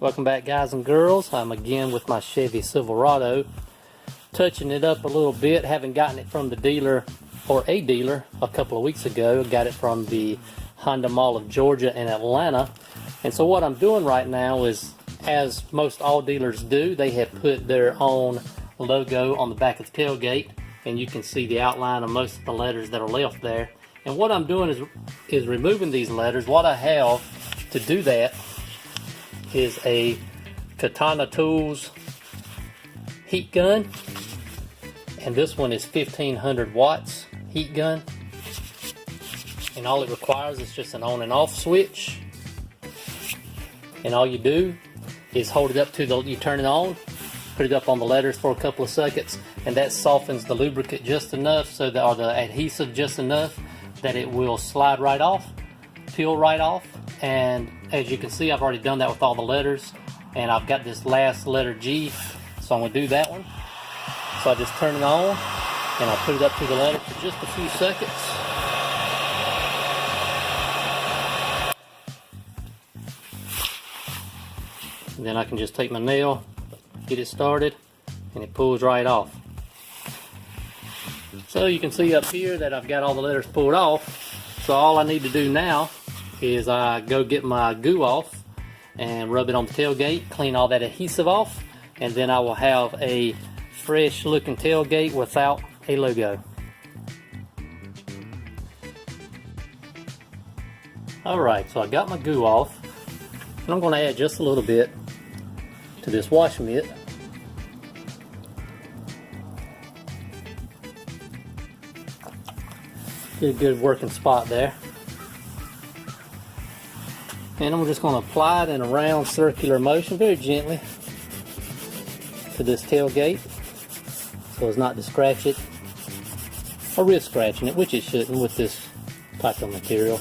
Welcome back, guys and girls. I'm again with my Chevy Silverado, touching it up a little bit. Haven't gotten it from the dealer, or a dealer, a couple of weeks ago. Got it from the Honda Mall of Georgia and Atlanta. And so what I'm doing right now is, as most all dealers do, they have put their own logo on the back of the tailgate, and you can see the outline of most of the letters that are left there. And what I'm doing is removing these letters. What I have to do that is a Katana Tools heat gun, and this one is 1500 watts heat gun, and all it requires is just an on and off switch. And all you do is hold it up to you turn it on, put it up on the letters for a couple of seconds, and that softens the lubricant just enough, so that, or the adhesive just enough, that it will slide right off, peel right off. And as you can see, I've already done that with all the letters, and I've got this last letter G, so I'm going to do that one. So I just turn it on and I put it up to the letter for just a few seconds. And then I can just take my nail, get it started, and it pulls right off. So you can see up here that I've got all the letters pulled off. So all I need to do now is I go get my goo off and rub it on the tailgate, clean all that adhesive off, and then I will have a fresh looking tailgate without a logo. Alright, so I got my goo off, and I'm going to add just a little bit to this wash mitt. Get a good working spot there. And I'm just going to apply it in a round circular motion, very gently, to this tailgate, so as not to scratch it, or risk scratching it, which it shouldn't with this type of material.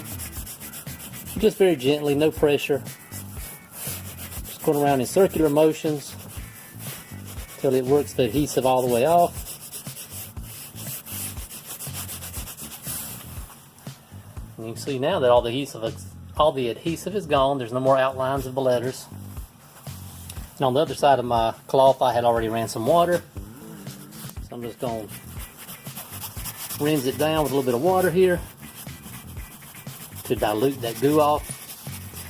Just very gently, no pressure. Just going around in circular motions until it works the adhesive all the way off. And you can see now that all the adhesive is gone. There's no more outlines of the letters. And on the other side of my cloth, I had already ran some water. So I'm just going to rinse it down with a little bit of water here to dilute that goo off.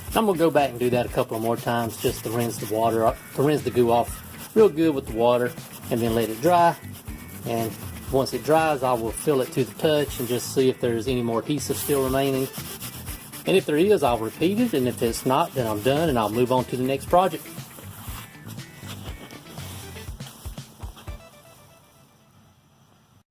And I'm going to go back and do that a couple of more times just to rinse the goo off real good with the water, and then let it dry. And once it dries, I will fill it to the touch and just see if there's any more adhesive still remaining. And if there is, I'll repeat it, and if it's not, then I'm done and I'll move on to the next project.